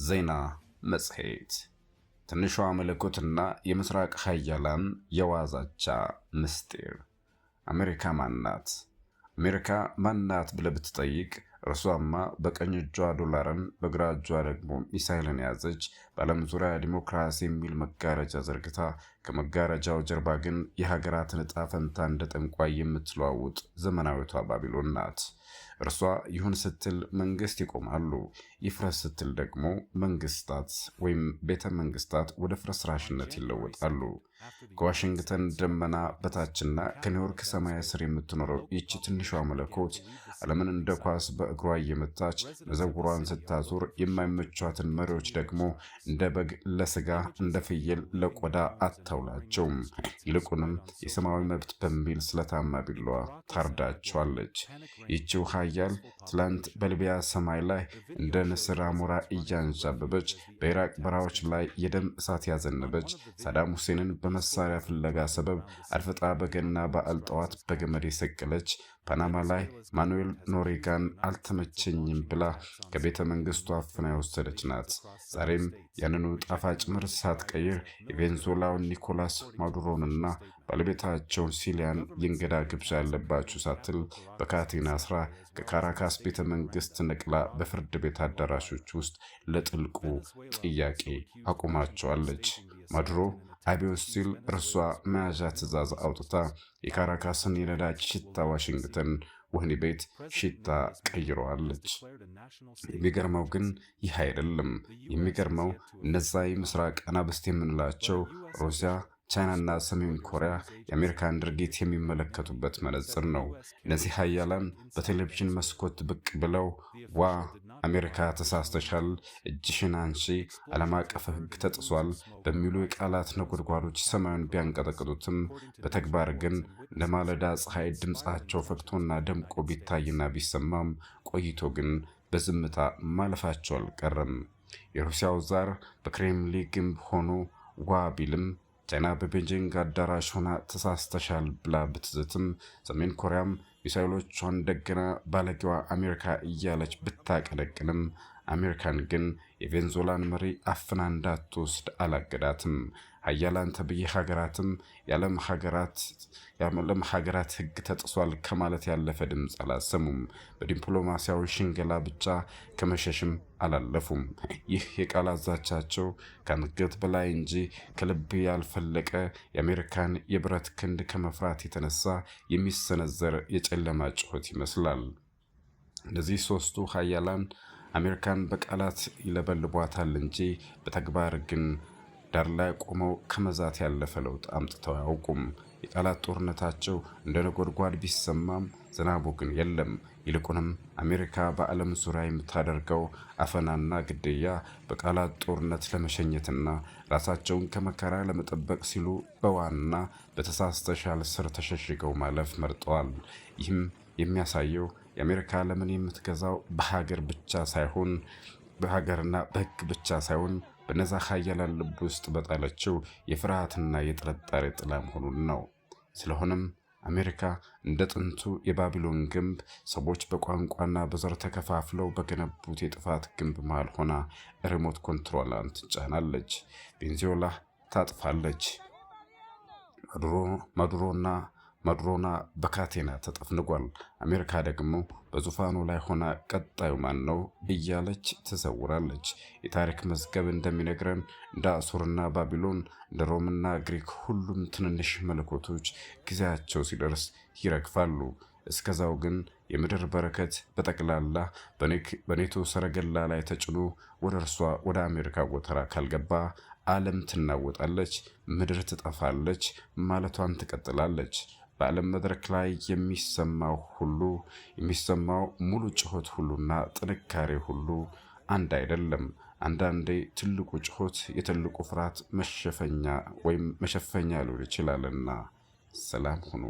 ዜና መጽሔት። ትንሿ መለኮትና የምስራቅ ኃያላን የዋዛቻ ምስጢር። አሜሪካ ማናት? አሜሪካ ማናት ብለህ ብትጠይቅ እርሷማ በቀኝ እጇ ዶላርን በግራ እጇ ደግሞ ሚሳይልን ያዘች በዓለም ዙሪያ ዲሞክራሲ የሚል መጋረጃ ዘርግታ ከመጋረጃው ጀርባ ግን የሀገራትን ዕጣ ፈንታ እንደ ጠንቋይ የምትለዋውጥ ዘመናዊቷ ባቢሎን ናት። እርሷ ይሁን ስትል መንግስት ይቆማሉ፣ ይፍረስ ስትል ደግሞ መንግስታት ወይም ቤተ መንግስታት ወደ ፍርስራሽነት ይለወጣሉ። ከዋሽንግተን ደመና በታችና ከኒውዮርክ ሰማይ ስር የምትኖረው ይቺ ትንሿ መለኮት ዓለምን እንደ ኳስ በእግሯ እየመታች መዘውሯን ስታዞር የማይመቿትን መሪዎች ደግሞ እንደ በግ ለስጋ እንደ ፍየል ለቆዳ አታውላቸውም። ይልቁንም የሰማያዊ መብት በሚል ስለታማ ቢላዋ ታርዳቸዋለች። ይቺው ኃያል ትላንት በሊቢያ ሰማይ ላይ እንደ ንስር አሞራ እያንዣበበች በኢራቅ በረሃዎች ላይ የደም እሳት ያዘነበች ሳዳም ሁሴንን በመሳሪያ ፍለጋ ሰበብ አድፍጣ በገና በዓል ጠዋት በገመድ የሰቀለች ፓናማ ላይ ማኑኤል ኖሪጋን አልተመቸኝም ብላ ከቤተ መንግስቱ አፍና የወሰደች ናት። ዛሬም ያንኑ ጣፋጭ ምርት ሳትቀይር የቬንዙዌላውን ኒኮላስ ማዱሮንና ባለቤታቸውን ሲሊያን የእንግዳ ግብዣ ያለባችሁ ሳትል በካቴና አስራ ከካራካስ ቤተ መንግስት ነቅላ በፍርድ ቤት አዳራሾች ውስጥ ለጥልቁ ጥያቄ አቁማቸዋለች። ማዱሮ አብዮት ሲል እርሷ መያዣ ትዕዛዝ አውጥታ የካራካስን የነዳጅ ሽታ ዋሽንግተን ወህኒ ቤት ሽታ ቀይረዋለች። የሚገርመው ግን ይህ አይደለም። የሚገርመው እነዛ የምስራቅ አናብስት የምንላቸው ሩሲያ፣ ቻይናና ሰሜን ኮሪያ የአሜሪካን ድርጊት የሚመለከቱበት መነጽር ነው። እነዚህ ኃያላን በቴሌቪዥን መስኮት ብቅ ብለው ዋ አሜሪካ ተሳስተሻል፣ እጅሽን አንሺ፣ ዓለም አቀፍ ሕግ ተጥሷል በሚሉ የቃላት ነጎድጓዶች ሰማዩን ቢያንቀጠቅጡትም በተግባር ግን ለማለዳ ፀሐይ ድምፃቸው ፈክቶና ደምቆ ቢታይና ቢሰማም ቆይቶ ግን በዝምታ ማለፋቸው አልቀረም። የሩሲያው ዛር በክሬምሊን ግንብ ሆኖ ዋ ቢልም ቻይና በቤጂንግ አዳራሽ ሆና ተሳስተሻል ብላ ብትዝትም ሰሜን ኮሪያም ሚሳይሎቿን ደግና ባለጌዋ አሜሪካ እያለች ብታቀነቅንም አሜሪካን ግን የቬንዙዌላን መሪ አፍና እንዳትወስድ አላገዳትም። ኃያላን ተብዬ ሀገራትም የዓለም ሀገራት ሕግ ተጥሷል ከማለት ያለፈ ድምፅ አላሰሙም። በዲፕሎማሲያዊ ሽንገላ ብቻ ከመሸሽም አላለፉም። ይህ የቃላት ዛቻቸው ከአንገት በላይ እንጂ ከልብ ያልፈለቀ የአሜሪካን የብረት ክንድ ከመፍራት የተነሳ የሚሰነዘር የጨለማ ጩኸት ይመስላል። እነዚህ ሶስቱ ኃያላን አሜሪካን በቃላት ይለበልቧታል እንጂ በተግባር ግን ዳር ላይ ቆመው ከመዛት ያለፈ ለውጥ አምጥተው አያውቁም። የቃላት ጦርነታቸው እንደ ነጎድጓድ ቢሰማም ዝናቡ ግን የለም። ይልቁንም አሜሪካ በዓለም ዙሪያ የምታደርገው አፈናና ግድያ በቃላት ጦርነት ለመሸኘትና ራሳቸውን ከመከራ ለመጠበቅ ሲሉ በዋና በተሳስተሻል ስር ተሸሽገው ማለፍ መርጠዋል። ይህም የሚያሳየው የአሜሪካ ዓለምን የምትገዛው በሀገር ብቻ ሳይሆን በሀገርና በሕግ ብቻ ሳይሆን በነዛ ኃያላን ልብ ውስጥ በጣለችው የፍርሃትና የጥርጣሬ ጥላ መሆኑን ነው። ስለሆነም አሜሪካ እንደ ጥንቱ የባቢሎን ግንብ ሰዎች በቋንቋና በዘር ተከፋፍለው በገነቡት የጥፋት ግንብ መሃል ሆና ሪሞት ኮንትሮሏን ትጫናለች። ቬንዙዌላ ታጥፋለች። ማዱሮና በካቴና ተጠፍንጓል። አሜሪካ ደግሞ በዙፋኑ ላይ ሆና ቀጣዩ ማን ነው እያለች ትሰውራለች። የታሪክ መዝገብ እንደሚነግረን እንደ አሱርና ባቢሎን እንደ ሮምና ግሪክ ሁሉም ትንንሽ መለኮቶች ጊዜያቸው ሲደርስ ይረግፋሉ። እስከዛው ግን የምድር በረከት በጠቅላላ በኔቶ ሰረገላ ላይ ተጭኖ ወደ እርሷ ወደ አሜሪካ ጎተራ ካልገባ ዓለም ትናወጣለች፣ ምድር ትጠፋለች ማለቷን ትቀጥላለች። በዓለም መድረክ ላይ የሚሰማው ሙሉ ጩኸት ሁሉና ጥንካሬ ሁሉ አንድ አይደለም። አንዳንዴ ትልቁ ጩኸት የትልቁ ፍርሃት መሸፈኛ ሊሆን ይችላልና። ሰላም ሁኑ።